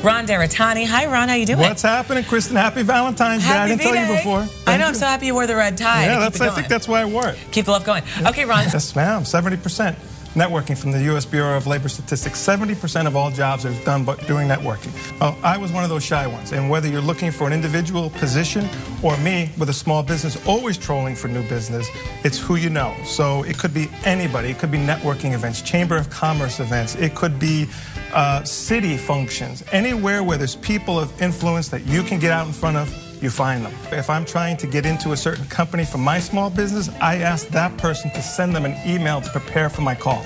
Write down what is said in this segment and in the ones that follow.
Ron Daratany. Hi, Ron. How you doing? What's happening, Kristen? Happy Valentine's Day. I didn't tell you before. I know. I'm so happy you wore the red tie. Yeah, I think that's why I wore it. Keep the love going. Okay, Ron. Yes, ma'am. 70%. Networking from the U.S. Bureau of Labor Statistics. 70% of all jobs are done doing networking. Well, I was one of those shy ones. And whether you're looking for an individual position or me with a small business, always trolling for new business, it's who you know. So it could be anybody. It could be networking events, Chamber of Commerce events. It could be city functions. Anywhere where there's people of influence that you can get out in front of, you find them. If I'm trying to get into a certain company for my small business, I ask that person to send them an email to prepare for my call.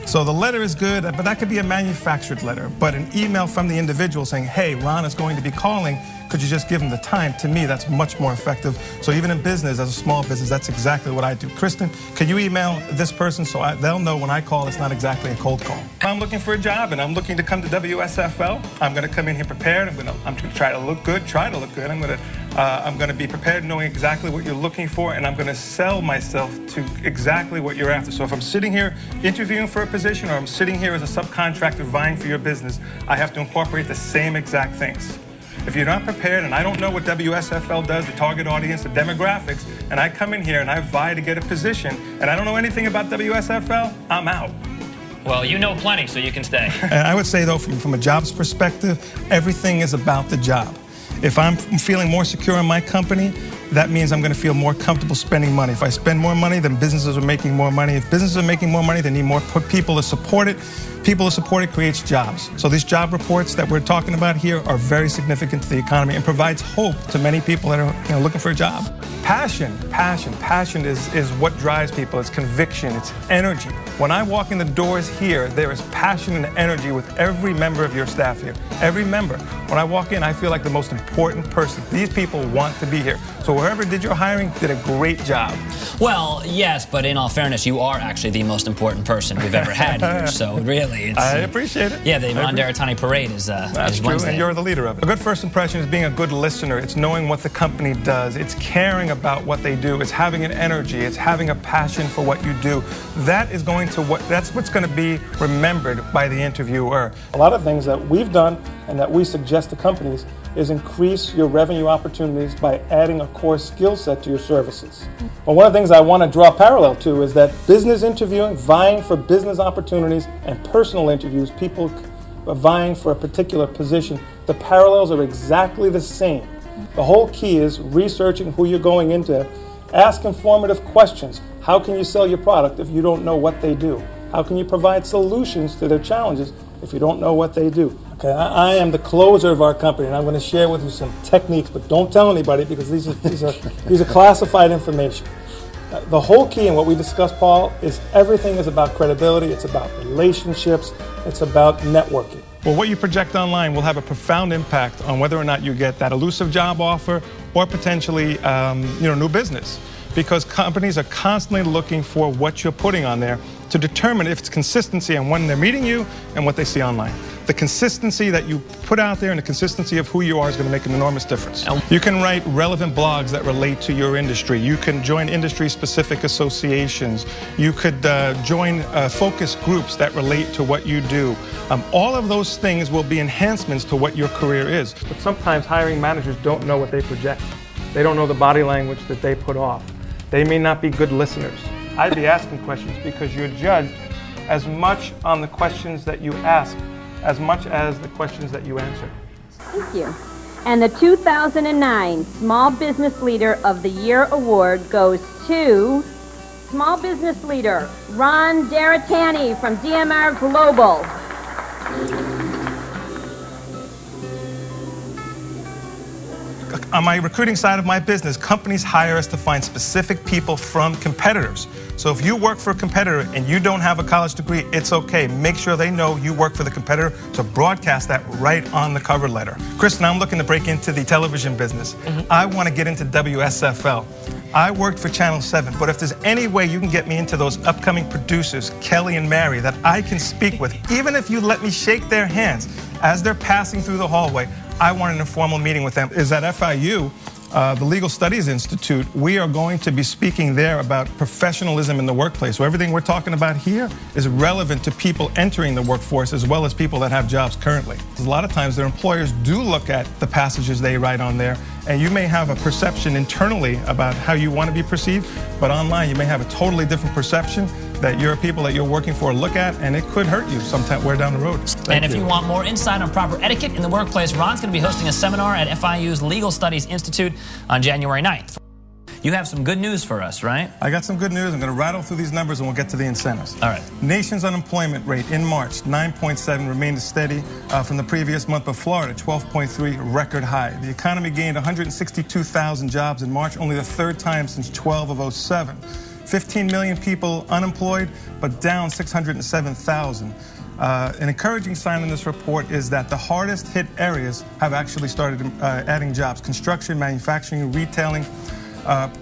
So the letter is good, but that could be a manufactured letter. But an email from the individual saying, hey, Ron is going to be calling, could you just give him the time? To me, that's much more effective. So even in business, as a small business, that's exactly what I do. Kristen, can you email this person so they'll know when I call it's not exactly a cold call? If I'm looking for a job and I'm looking to come to WSFL, I'm going to come in here prepared. I'm going to try to look good, I'm going to be prepared knowing exactly what you're looking for, and I'm going to sell myself to exactly what you're after. So if I'm sitting here interviewing for a position or I'm sitting here as a subcontractor vying for your business, I have to incorporate the same exact things. If you're not prepared and I don't know what WSFL does, the target audience, the demographics, and I come in here and I vie to get a position and I don't know anything about WSFL, I'm out. Well, you know plenty, so you can stay. And I would say, though, from a jobs perspective, everything is about the job. If I'm feeling more secure in my company, that means I'm going to feel more comfortable spending money. If I spend more money, then businesses are making more money. If businesses are making more money, they need more people to support it. People to support it creates jobs. So these job reports that we're talking about here are very significant to the economy and provides hope to many people that are looking for a job. Passion is what drives people. It's conviction, it's energy. When I walk in the doors here, there is passion and energy with every member of your staff here. Every member. When I walk in, I feel like the most important person. These people want to be here. So whoever did your hiring did a great job. Well, yes, but in all fairness, you are actually the most important person we've ever had here. So really, it's... I appreciate it. Yeah, the Ron Daratany parade is That's Wednesday. True, and you're the leader of it. A good first impression is being a good listener. It's knowing what the company does. It's caring about what they do. It's having an energy. It's having a passion for what you do. That's what's going to be remembered by the interviewer. A lot of things that we've done and that we suggest to companies is increase your revenue opportunities by adding a core skill set to your services. But one of the things I want to draw a parallel to is that business interviewing, vying for business opportunities, and personal interviews, people vying for a particular position, the parallels are exactly the same. The whole key is researching who you're going into. Ask informative questions. How can you sell your product if you don't know what they do? How can you provide solutions to their challenges if you don't know what they do? Okay, I am the closer of our company, and I'm going to share with you some techniques, but don't tell anybody because these are classified information. The whole key in what we discussed, Paul, is everything is about credibility. It's about relationships. It's about networking. Well, what you project online will have a profound impact on whether or not you get that elusive job offer or potentially, new business. Because companies are constantly looking for what you're putting on there to determine if it's consistency on when they're meeting you and what they see online. The consistency that you put out there and the consistency of who you are is going to make an enormous difference. You can write relevant blogs that relate to your industry. You can join industry-specific associations. You could join focus groups that relate to what you do. All of those things will be enhancements to what your career is. But sometimes hiring managers don't know what they project. They don't know the body language that they put off. They may not be good listeners. I'd be asking questions because you're judged as much on the questions that you ask as much as the questions that you answer. Thank you. And the 2009 Small Business Leader of the Year award goes to Small Business Leader Ron Daratany from DMR Global. On my recruiting side of my business, companies hire us to find specific people from competitors. So if you work for a competitor and you don't have a college degree, it's okay. Make sure they know you work for the competitor to broadcast that right on the cover letter. Kristen, I'm looking to break into the television business. I want to get into WSFL. I worked for Channel 7, but if there's any way you can get me into those upcoming producers, Kelly and Mary, that I can speak with, even if you let me shake their hands as they're passing through the hallway, I want an informal meeting with them. Is at FIU, the Legal Studies Institute, we are going to be speaking there about professionalism in the workplace. So everything we're talking about here is relevant to people entering the workforce as well as people that have jobs currently. A lot of times their employers do look at the passages they write on there, and you may have a perception internally about how you want to be perceived, but online you may have a totally different perception that your people that you're working for look at, and it could hurt you somewhere down the road. And if you want more insight on proper etiquette in the workplace, Ron's going to be hosting a seminar at FIU's Legal Studies Institute on January 9th. You have some good news for us, right? I got some good news. I'm going to rattle through these numbers and we'll get to the incentives. All right. Nation's unemployment rate in March, 9.7, remained steady from the previous month, but Florida, 12.3, record high. The economy gained 162,000 jobs in March, only the third time since 12 of 07. 15 million people unemployed, but down 607,000. An encouraging sign in this report is that the hardest hit areas have actually started adding jobs. Construction, manufacturing, retailing.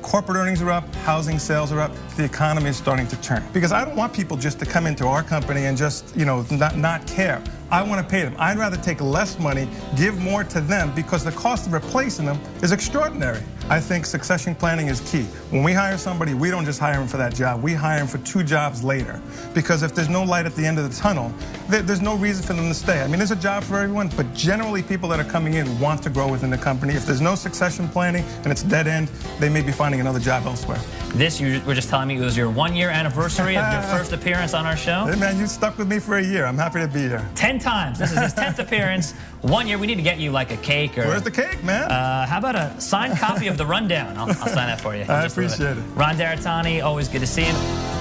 Corporate earnings are up, housing sales are up, the economy is starting to turn. Because I don't want people just to come into our company and just, not care. I want to pay them. I'd rather take less money, give more to them, because the cost of replacing them is extraordinary. I think succession planning is key. When we hire somebody, we don't just hire them for that job. We hire them for 2 jobs later. Because if there's no light at the end of the tunnel, there's no reason for them to stay. I mean, there's a job for everyone, but generally people that are coming in want to grow within the company. If there's no succession planning and it's dead end, they may be finding another job elsewhere. This, you were just telling me, it was your 1-year anniversary of your first appearance on our show? Hey man, you stuck with me for a year. I'm happy to be here. 10 times. This is his 10th appearance. 1 year. We need to get you like a cake or... Where's the cake, man? How about a signed copy of the Rundown? I'll sign that for you. I appreciate it. Ron Daratany, always good to see you.